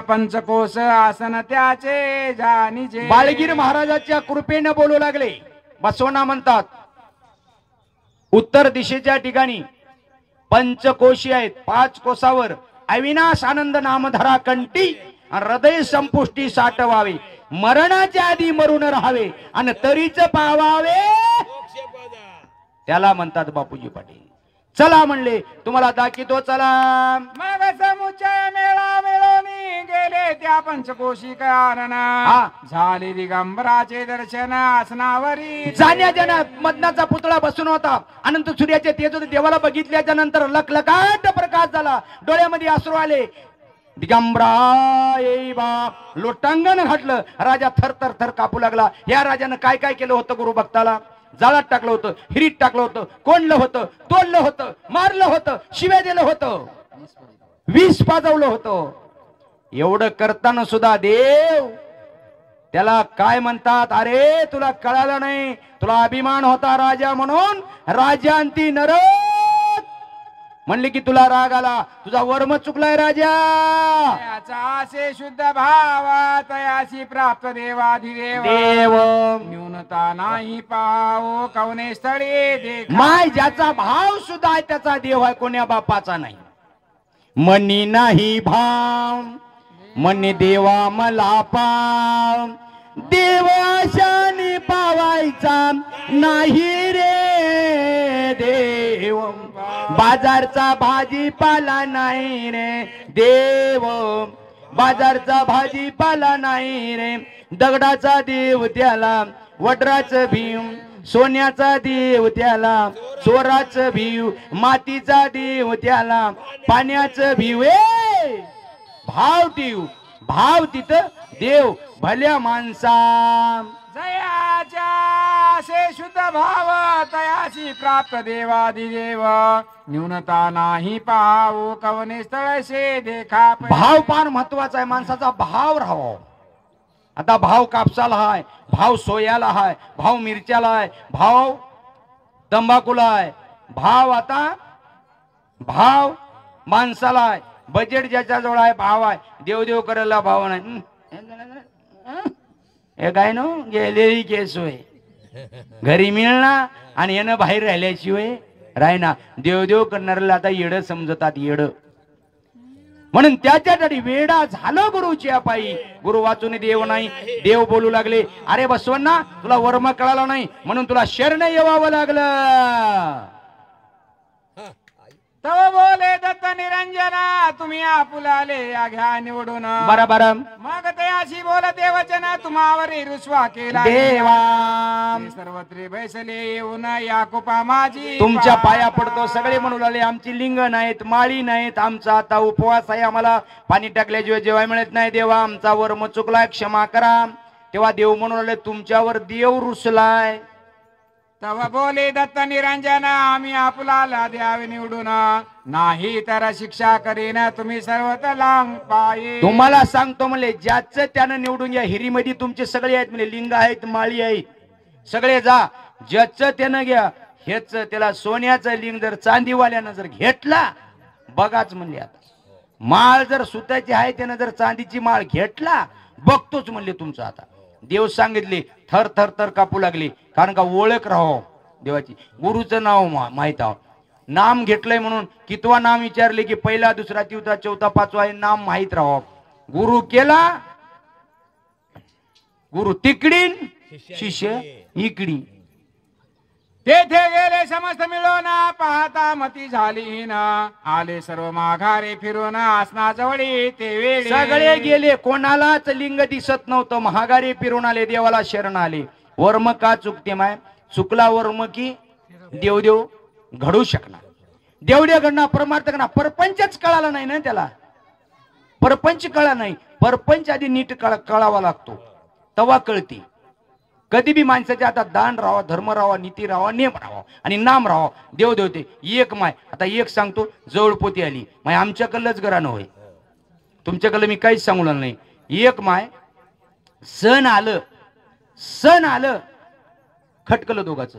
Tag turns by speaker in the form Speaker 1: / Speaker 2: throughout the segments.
Speaker 1: पंचकोश आसन त्याचे जाणीजे.
Speaker 2: बाळगीर महाराजाच्या कृपेने बोलू लागले. बसवना म्हणतात उत्तर दिशेच्या ठिकाणी पंचकोशी आहेत. 5 कोसावर अविनाश आनंद नामधरा कंठी हृदय संपुष्टी साठवावे. मरणाच्या आधी मरून राहावे आणि तरीच पावावे त्याला म्हणतात बापूजी पाटील. चला म्हणले तुम्हाला दाखवतो चला.
Speaker 1: मग समुच्चय मेळा मिळवणी गेले त्या पंचकोशी कानना. झाले दिगंबराचे दर्शन आसनावरी.
Speaker 2: जाण्या जना मदनाचा पुतळा बसून होता. अनंत सूर्याचे तेज देवाला बघितल्याच्या नंतर लखलखाट प्रकाश झाला. डोळ्यामध्ये अश्रू आले. दिगंबरा ये बा लोटांगण घातलं. राजा थर थर थर कापू लागला. या राजानं काय काय केलं होतं गुरु भक्ताला? जाळात टाकलं होतं, हिरीत टाकलं होतं, कोंडलं होतं, तोडलं होतं, मारलं होतं, शिव्या दिलं होतं, विष पाजवलं होतं. एवढं करताना सुद्धा देव त्याला काय म्हणतात? अरे तुला कळालं नाही, तुला अभिमान होता राजा म्हणून. राजांती नरक म्हणले की तुला राग आला, तुझा वर्म चुकलाय राजा.
Speaker 1: असे शुद्ध भावा तयासी प्राप्त देवाधिदेव.
Speaker 2: देव
Speaker 1: न्यूनता नाही पाओ कवने स्थळी देख.
Speaker 2: माय ज्याचा भाव सुद्धा आहे त्याचा देव आहे, कोण्या बापाचा नाही. मनी नाही भाव मनी देवा मला पाव. देवाशाने पावायचा नाही रे देव. बाजारचा भाजीपाला नाही रे देव. बाजारचा भाजीपाला नाही रे. दगडाचा देव त्याला वड्राचं भीम. सोन्याचा देव त्याला चोराचं भीव. मातीचा देव त्याला पाण्याचं भीव. भाव देव भाव तिथं देव भल्या माणसा.
Speaker 1: जयाच्या असे शुद्ध भाव तयासी प्राप्त देवाधिदेव. न्यूनता नाही पाहू कवने स्थळशे देखा.
Speaker 2: भाव फार महत्वाचा आहे. माणसाचा भाव राहावा. आता भाव कापसाला आहे, भाव सोयाला आहे, भाव मिरच्याला आहे, भाव तंबाखूला आहे, भाव आता भाव माणसाला आहे. बजेट ज्याच्या जवळ आहे भाव आहे. देवदेव करायला भाव नाही. हे काय नो गेलेली केस होय. घरी मिळणार आणि यानं बाहेर राहिल्याशिवाय रायना. देवदेव करणाऱ्याला आता येड समजतात, येड. म्हणून त्याच्यासाठी वेडा झालं गुरुच्या पायी. गुरु वाचून देव नाही. देव बोलू लागले अरे बसवण्णा तुला वर्म कळाला नाही म्हणून तुला शरण येवावं लागलं.
Speaker 1: तव बोले दत्त निरंजना तुम्ही आपुलाले या घ्या निवडून.
Speaker 2: बरोबर.
Speaker 1: मग ते अशी बोल देवचन तुम्हावरी रुसवा केला
Speaker 2: देवा.
Speaker 1: सर्वत्री बैसले येऊन या कुपा माझी.
Speaker 2: तुमच्या पाया पडतो. सगळे म्हणू लागले आमची लिंग नाहीत, माळी नाहीत, आमचा आता उपवास आहे, आम्हाला पाणी टाकल्याशिवाय जेवाय मिळत नाही. देवा आमचा वर्म चुकलाय, क्षमा करा. तेव्हा देव म्हणू लागले तुमच्यावर देव रुसलाय.
Speaker 1: तव बोले दत्त निरंजना आम्ही आपल्याला द्यावे निवडून. नाही तर शिक्षा करीन तुम्ही सर्वत लांब पाये.
Speaker 2: तुम्हाला सांगतो म्हणले ज्याचं त्यानं निवडून घ्या. हिरीमध्ये तुमचे सगळे आहेत म्हणजे लिंग आहेत, माळी आहेत, सगळे जा. ज्याचं त्यानं घ्या. हेच त्याला सोन्याचं लिंग जर चांदीवाल्यानं जर घेतला बघाच म्हणले. आता माळ जर सुताची आहे त्यानं जर चांदीची माळ घेतला बघतोच म्हणले तुमचं. आता देव सांगितले थर थर थर कापू लागले. कारण का ओळख राहो देवाची. गुरुचं नाव माहित आहो. नाम घेतलंय म्हणून कितवा नाम विचारले की पहिला दुसरा तिसरा चौथा पाचवा हे नाम माहित राहो. गुरु केला गुरु तिकडीन शिष्य इकडी.
Speaker 1: तेथे गेले समस्त मिळून पाहता मती झाली ना. आले सर्व माघारे फिरून आसनाजवळी ते वेळी.
Speaker 2: सगळे गेले, कोणालाच लिंग दिसत नव्हतं. महागारी फिरून आले, देवाला शरण आले. वर्म का चुकते माय? चुकला वर्म की देवदेव घडू शकणार. देवदेव घडणार, परमार्थ घडणार. परपंचच कळाला नाही ना त्याला. परपंच कळा नाही. परपंच आधी नीट कळावा लागतो तवा कळते. कधी बी माणसाच्या हातात दान राहावा, धर्म राहावा, नीती राहावा, नेम राहावा आणि नाम राहावा. देव देवते एक माय. आता एक सांगतो, जवळपोती आली माय आमच्याकडलंच घरानं होय, तुमच्याकडलं मी काहीच सांगू नाही. एक माय सण आलं खटकलं दोघाचं.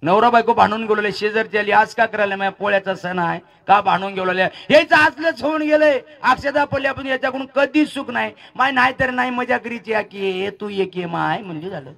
Speaker 2: नवरा बायको भांडून गेलेले, शेजारची आली, आज का करायला माझ्या पोळ्याचा सण आहे का भांडून गेलेले, हेच आजलंच होऊन गेलंय. अक्षदा पडली आपण याच्याकडून कधीच सुख नाही. माय नाही तर नाही मजा करीची की तू एक ये माय म्हणजे झालं.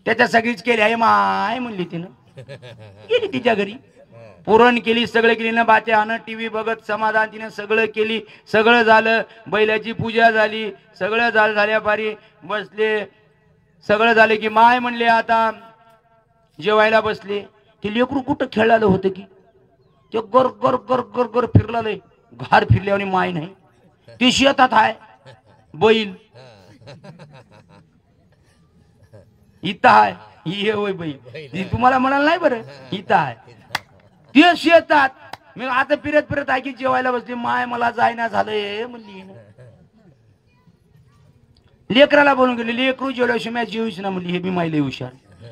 Speaker 2: त्याच्या सगळीच केली आहे माय म्हणली तिनं, गेली तिच्या घरी, पुरण केली, सगळं केली ना, बाते आणत टीव्ही बघत समाधान तिने सगळं केली. सगळं झालं, बैलाची पूजा झाली, सगळं झालं, झाल्या पारी बसले, सगळं झालं की माय म्हणले आता जेवायला बसले. ते लेकरू कुठं खेळालं होतं की ते गर गर गर गर गर फिरलाय, घार फिरल्यावर माय नाही. ती शेतात आहे बैल, इथं आहे ये होय बैल, तुम्हाला म्हणाल नाही बरं, इथं आहे ते शेतात. मी आता फिरत फिरत आहे की जेवायला बसली, माय मला जायना झालंय म्हणली. लेकराला बोलून गेले, लेकरू जेवल्याशिवाय मी जेवूच ना म्हणली. हे मी मायले हुशार,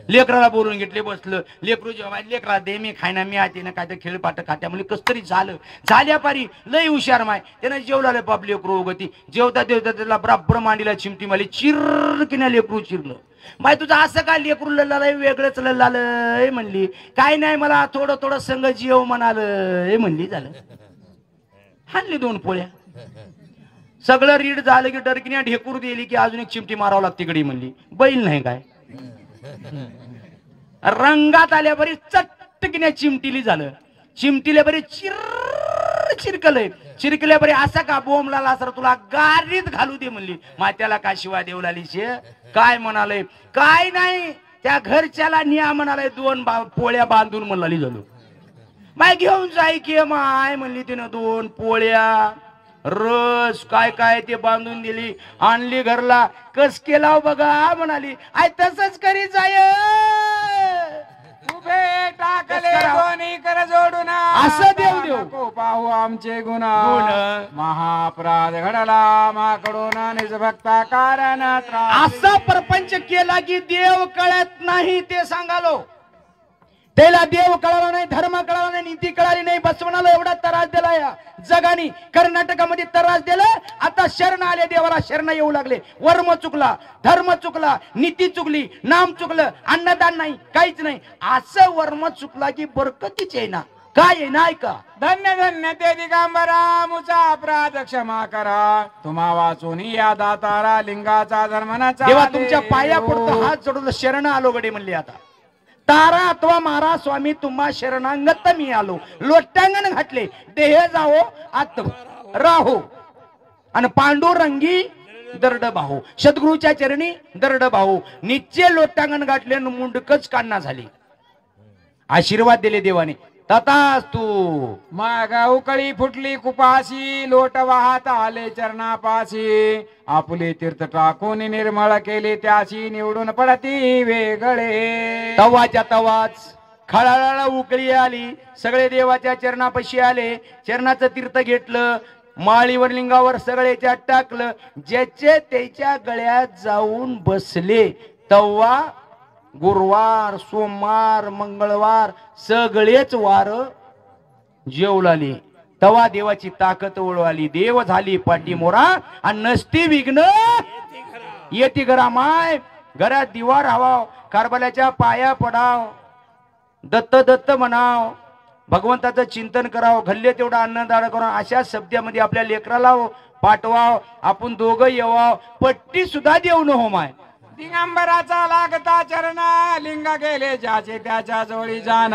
Speaker 2: लेकराला बोलून घेतले, बसलं. लेकरू जेव्हा लेकरा दे मी खायना, मी आते ना काय तर खेळपाट खात्या म्हणजे कस तरी झालं. झाल्या पारी लय हुशार माय, त्यानं जेवला पाप लेकरू गती. जेवता जेवता त्याला बराबर मांडीला चिमटी मारली, चिरकिना लेकरू चिरलं. माय तुझं असं काय लेकरू लल्लालय, वेगळंच लल्लालय म्हणली. काय नाही मला थोडं थोडं संग जेव म्हणालय म्हणली. झालं, हाणली 2 पोळ्या. सगळं रीड झालं की डरकिन्या ढेकूर दिली की अजून एक चिमटी मारावं लागते गडी म्हणली. बैल नाही काय रंगात आल्या बरी चटकिन्या चिमटीली. झालं, चिमटीले बरी चिरकलय, चिरकल्या बरी असा का बोंबला असर तुला गारीत घालू दे म्हणली. मात्याला का शिवा देऊ लागली शे काय म्हणाले, काय नाही त्या घरच्याला निया म्हणाले. 2 पोळ्या बांधून म्हणाली. झालो माय घेऊन जाय की माय म्हणली तिनं. 2 पोळ्या रस काय काय ते बांधून दिली, आणली घरला. कस केला बघा म्हणाली. आय तसंच करी जाय,
Speaker 1: उभे टाकले कोणी कर जोडून,
Speaker 2: असं देव देव
Speaker 1: नको पाहू आमचे गुन्हा. महापराध घडला माकडून निजभक्ता कारण
Speaker 2: असा परपंच केला की देव कळत नाही ते सांगालो. त्याला देव कळाला नाही, धर्म कळाला नाही, नीती कळाली नाही. बसवणाला एवढा त्रास दिला या जगाने, कर्नाटकामध्ये त्रास दिला. आता शरण आले, देवाला शरण येऊ लागले. वर्म चुकला, धर्म चुकला, नीती चुकली, नाम चुकलं, अन्नदान नाही, काहीच नाही. असं वर्म चुकला की बरकतीच आहे ना, काय आहे ना. ऐका,
Speaker 1: धन्य धन्य ते दिगंबरा, मुचा अपराध क्षमा करा. तुम्हा वाचून या दातारा लिंगाचा धर्मनाचा.
Speaker 2: देवा तुमच्या पाया पडतो, हात जोडून शरण आलो गडे म्हणले. आता तारा अथवा मारा स्वामी तुम्हा शरणांगत मी आलो. लोटांगण घातले, देह जाओ आत राहो. आणि पांडुरंगी दरड भाऊ, सद्गुरूच्या चरणी दरड भाऊ. नित्य लोटांगण घातले, मुंडकच काढणा झाली. आशीर्वाद दिले देवाने. तथास्तु.
Speaker 1: मग उकळी फुटली कुपाशी, लोट वाहत आले चरणापाशी. आपुले तीर्थ टाकून निर्मळ केले, त्याशी निवडून पडती वेगळे.
Speaker 2: तवाच्या तवाच खळाळा उकळी आली, सगळे देवाच्या चरणापाशी आले. चरणाचं तीर्थ घेतलं, माळीवर लिंगावर सगळेच्या टाकलं. ज्याचे त्याच्या गळ्यात जाऊन बसले. तवा गुरुवार, सोमवार, मंगळवार सगळेच वार जेवलाली. तवा देवाची ताकद ओळवाली. देव झाली पाठी मोरा आणि नसती विघ्न येती घरा. माय घरात दिवा राहावा, कारभाल्याच्या पाया पडाव, दत्त दत्त म्हणाव, भगवंताचं चिंतन करावं, घल्ले तेवढा अन्नदान करा. अशा शब्दामध्ये आपल्या लेकराला पाठवाव. आपण दोघं येवाव, पट्टी सुद्धा देऊ न हो. माय
Speaker 1: दिगंबराचा लागता चरण, लिंग गेले ज्याचे त्याच्या जोडी जाण.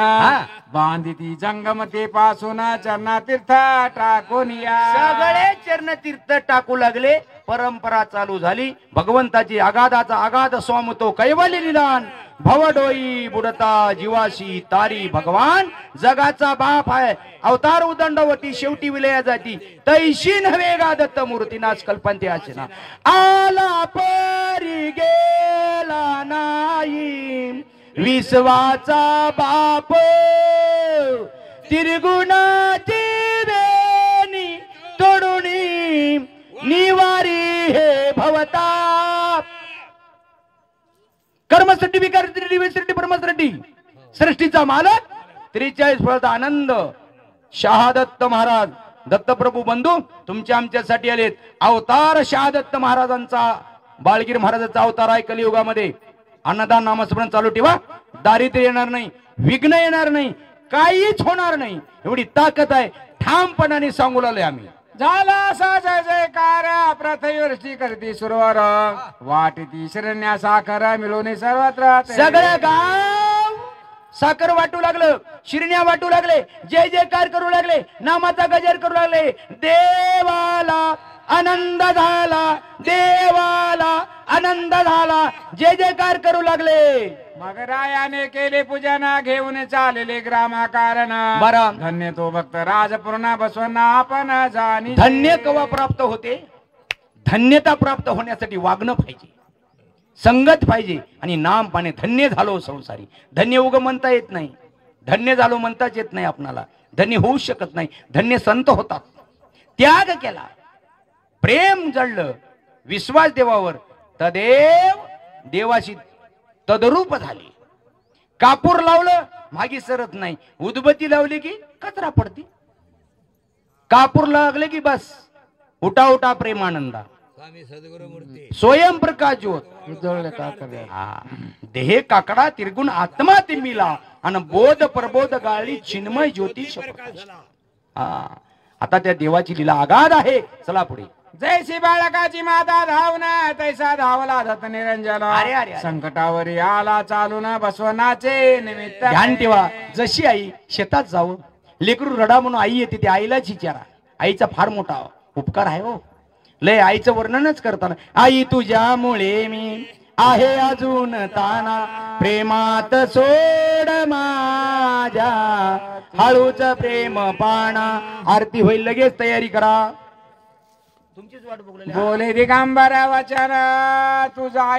Speaker 1: बांधिती जंगमते पासून चरण तीर्थ टाकून या.
Speaker 2: सगळे चरण तीर्थ टाकू लागले. परंपरा चालू झाली. भगवंताची आगाधाचा आगाध स्वामतो कैवल्य निदान. भवडोई बुडता जीवाशी तारी भगवान. जगाचा बाप आहे, अवतार उदंडवती, शेवटी विलया जाती. तैशी नव्हे गा दत्त मूर्ती, नाच कल्पंते आचना. आला परी गेला नाही विश्वाचा बाप. त्रिगुणाची वेणी तोडुनी निवारी हे भवताप. कर्मसृष्टी विकारसृष्टी परमसृष्टी. सृष्टीचा मालक 43 फळाचा आनंद. शहादत्त महाराज दत्तप्रभू बंधू तुमच्या आमच्यासाठी आलेत. अवतार शहादत्त महाराजांचा, बाळगीर महाराजांचा अवतार आहे कलियुगामध्ये. अन्नदान नामस्मरण चालू ठेवा. दारिद्र्य येणार नाही, विघ्न येणार नाही, काहीच होणार नाही, एवढी ताकद आहे. ठामपणाने सांगू लागलोय आम्ही.
Speaker 1: झाला असा जय जयकार प्रथमवर्षी करती सुरवर वाटी शरण्या साखर मिळवणे सर्वत्र
Speaker 2: सगळं गाव साखर वाटू लागलं, शिरण्या वाटू लागले, जय जयकार करू लागले, नामाचा गजर करू लागले. देवाला आनंद झाला, देवाला आनंद झाला, जय जयकार करू लागले.
Speaker 1: मग रायाने केले पूजन घेऊन चालले ग्रामाकारण
Speaker 2: बरं.
Speaker 1: धन्य तो भक्त राजपूर्ण बसवना आपण जाणी.
Speaker 2: धन्य कवा प्राप्त होते? धन्यता प्राप्त होण्यासाठी वागणं पाहिजे, संगत पाहिजे आणि नाम पाणे. धन्य झालो संसारी. धन्य उग म्हणता येत नाही, धन्य झालो म्हणताच येत नाही आपणाला. धन्य होऊ शकत नाही. धन्य संत होतात. त्याग केला, प्रेम जळलं, विश्वास देवावर, तदेव देवाशी तदरूप झाले. कापूर लावलं मागे सरत नाही, उदबत्ती लावली की कचरा पडती. कापूर लागले की बस उठा उठा प्रेमानंदा. स्वयंप्रकाश ज्योत देह काकडा तिरगुण आत्मा तिमिला आणि बोध प्रबोध गाळी चिन्मय ज्योतिष. आता त्या देवाची लीला अगाध आहे. चला पुढे.
Speaker 1: जैसी बाळकाची माता धावना तैसा धावला धत निरंजन.
Speaker 2: अरे, अरे, अरे.
Speaker 1: संकटावरी आला चालून बसवनाचे निमित्त.
Speaker 2: ध्यान ठेवा, जशी आई शेतात जावं, लेकरू रडा म्हणून आई येते, ते आईलाच विचारा. आईचा फार मोठा उपकार आहे हो. लय आईचं वर्णनच करताना, आई तुझ्यामुळे मी आहे अजून ताना, प्रेमात सोड माझ्या हळूच प्रेम पाणा. आरती होईल, लगेच तयारी करा. तुमचीच वाट बघलेली.
Speaker 1: बोले दिगंबर वचन तुझा